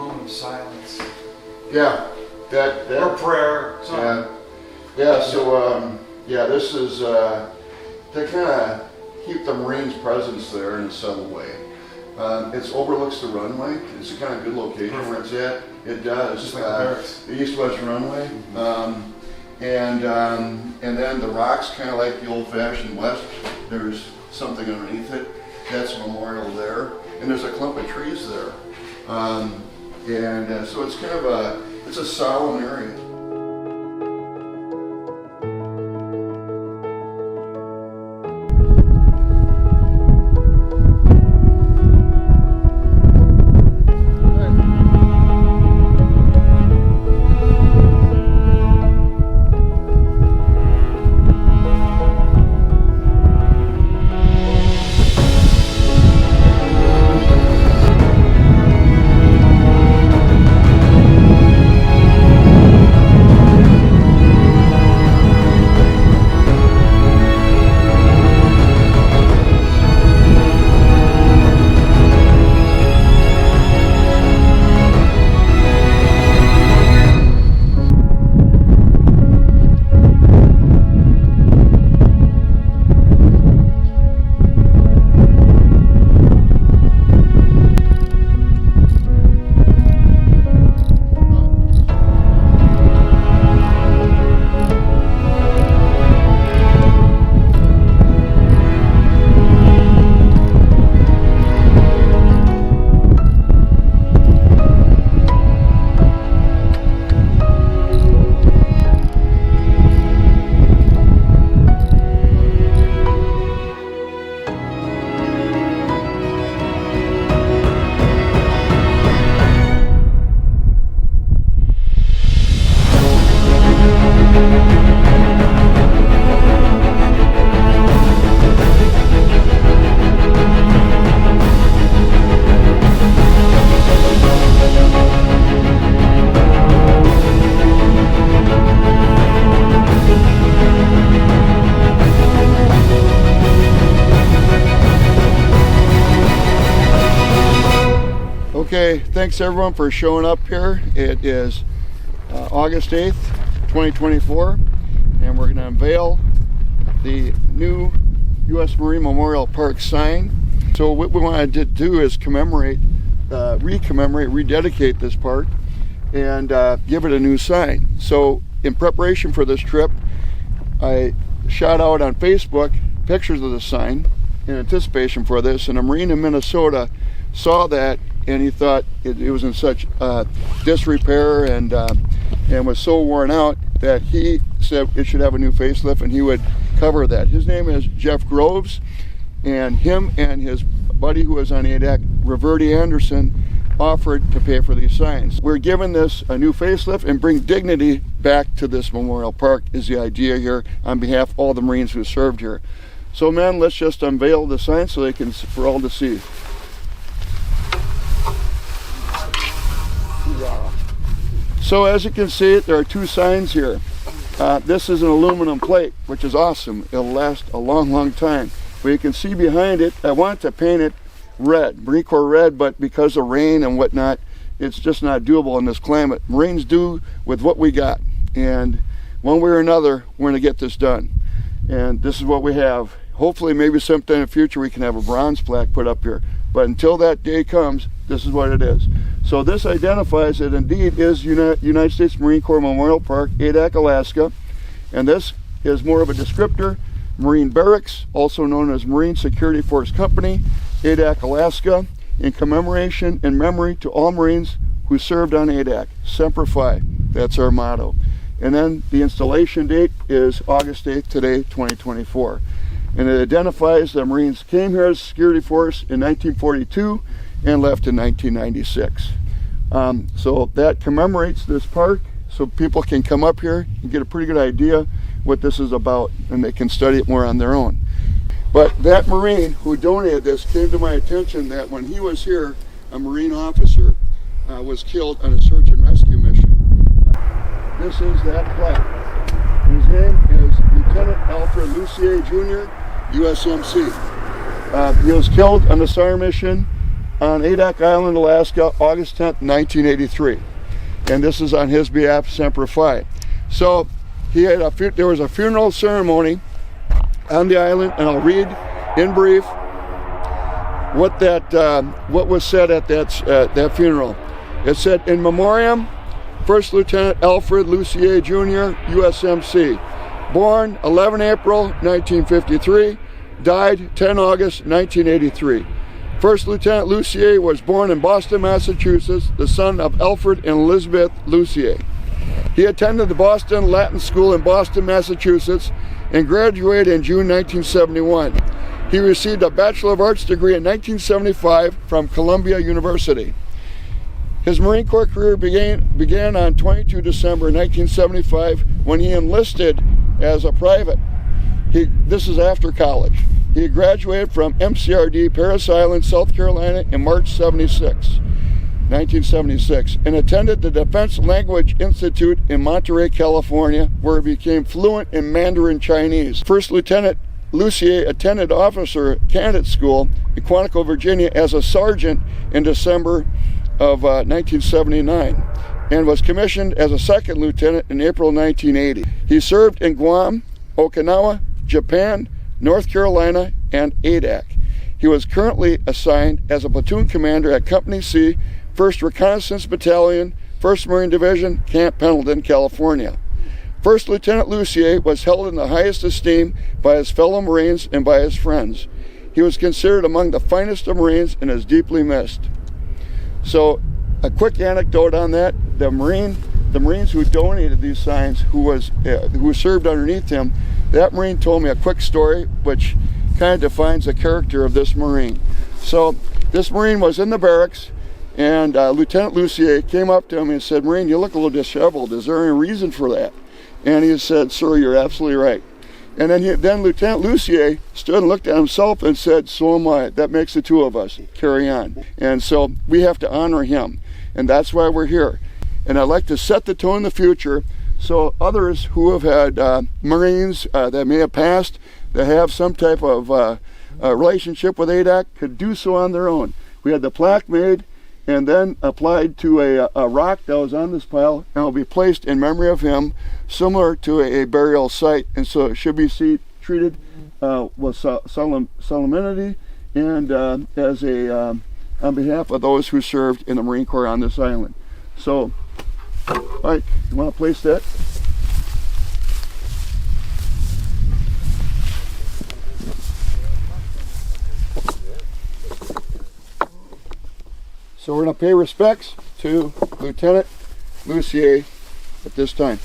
moment of silence. Yeah, that Or prayer. yeah. So this is to kind of keep the Marines' presence there in a subtle way. It overlooks the runway. It's a kind of good location where it's at. It does. Just like the barracks. The east-west runway. And then the rocks, kind of like the old-fashioned West, there's something underneath it. That's a memorial there. And there's a clump of trees there. So it's kind of it's a solemn area. Okay, thanks everyone for showing up here. It is August 8th, 2024, and we're going to unveil the new U.S. Marine Memorial Park sign. So what we wanted to do is rededicate this park and give it a new sign. So in preparation for this trip, I shot out on Facebook pictures of the sign in anticipation for this, and a Marine in Minnesota saw that and he thought it was in such disrepair and was so worn out that he said it should have a new facelift and he would cover that. His name is Jeff Groves, and him and his buddy who was on Adak, Reverdy Anderson, offered to pay for these signs. We're giving this a new facelift and bring dignity back to this memorial park is the idea here on behalf of all the Marines who served here. So man, let's just unveil the sign so for all to see. So as you can see, there are two signs here. This is an aluminum plate, which is awesome. It'll last a long, long time. But you can see behind it, I wanted to paint it red, Marine Corps red, but because of rain and whatnot, it's just not doable in this climate. Marines do with what we got. And one way or another, we're gonna get this done. And this is what we have. Hopefully, maybe sometime in the future, we can have a bronze plaque put up here. But until that day comes, this is what it is. So this identifies it indeed is United States Marine Corps Memorial Park, Adak, Alaska. And this is more of a descriptor, Marine Barracks, also known as Marine Security Force Company, Adak, Alaska, in commemoration and memory to all Marines who served on Adak. Semper Fi, that's our motto. And then the installation date is August 8th, today, 2024. And it identifies the Marines came here as a security force in 1942 and left in 1996. So that commemorates this park, so people can come up here and get a pretty good idea what this is about, and they can study it more on their own. But that Marine who donated this came to my attention that when he was here, a Marine officer was killed on a search and rescue mission. This is that plaque. His name is Lieutenant Alfred Lussier, Jr., USMC. He was killed on the SAR mission on Adak Island, Alaska, August 10th, 1983. And this is on his behalf, Semper Fi. So he had there was a funeral ceremony on the island, and I'll read in brief what was said at that funeral. It said, "In memoriam, First Lieutenant Alfred Lussier, Jr., USMC, born 11 April 1953, died 10 August 1983. First Lieutenant Lucier was born in Boston, Massachusetts, the son of Alfred and Elizabeth Lussier. He attended the Boston Latin School in Boston, Massachusetts, and graduated in June 1971. He received a Bachelor of Arts degree in 1975 from Columbia University. His Marine Corps career began on 22 December 1975 when he enlisted as a private. This is after college. He graduated from MCRD, Parris Island, South Carolina in March 1976, and attended the Defense Language Institute in Monterey, California, where he became fluent in Mandarin Chinese. First Lieutenant Lucier attended Officer Candidate School in Quantico, Virginia as a sergeant in December of 1979 and was commissioned as a second lieutenant in April 1980. He served in Guam, Okinawa, Japan, North Carolina, and Adak. He was currently assigned as a platoon commander at Company C, 1st Reconnaissance Battalion, 1st Marine Division, Camp Pendleton, California. First Lieutenant Lussier was held in the highest esteem by his fellow Marines and by his friends. He was considered among the finest of Marines and is deeply missed." So, a quick anecdote on that: the Marines who donated these signs, who served underneath him, that Marine told me a quick story which kind of defines the character of this Marine. So, this Marine was in the barracks, and Lieutenant Lussier came up to him and said, "Marine, you look a little disheveled. Is there any reason for that?" And he said, "Sir, you're absolutely right." And then Lieutenant Lussier stood and looked at himself and said, "So am I. That makes the two of us. Carry on." And so we have to honor him, and that's why we're here. And I'd like to set the tone in the future so others who have had Marines that may have passed, that have some type of relationship with Adak, could do so on their own. We had the plaque made and then applied to a rock that was on this pile, and will be placed in memory of him, similar to a burial site. And so it should be treated with solemnity and as on behalf of those who served in the Marine Corps on this island. So, all right, you want to place that? So we're going to pay respects to Lieutenant Lussier at this time.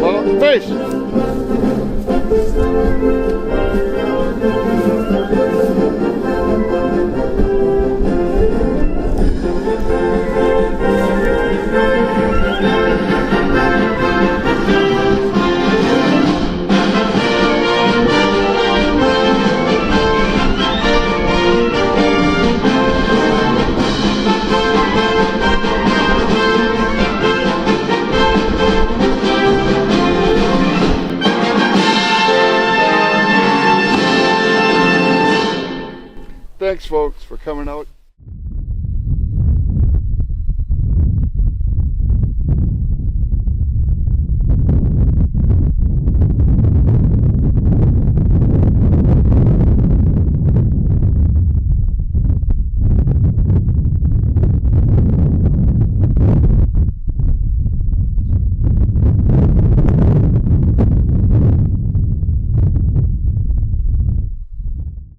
Well, face. Thanks, folks, for coming out.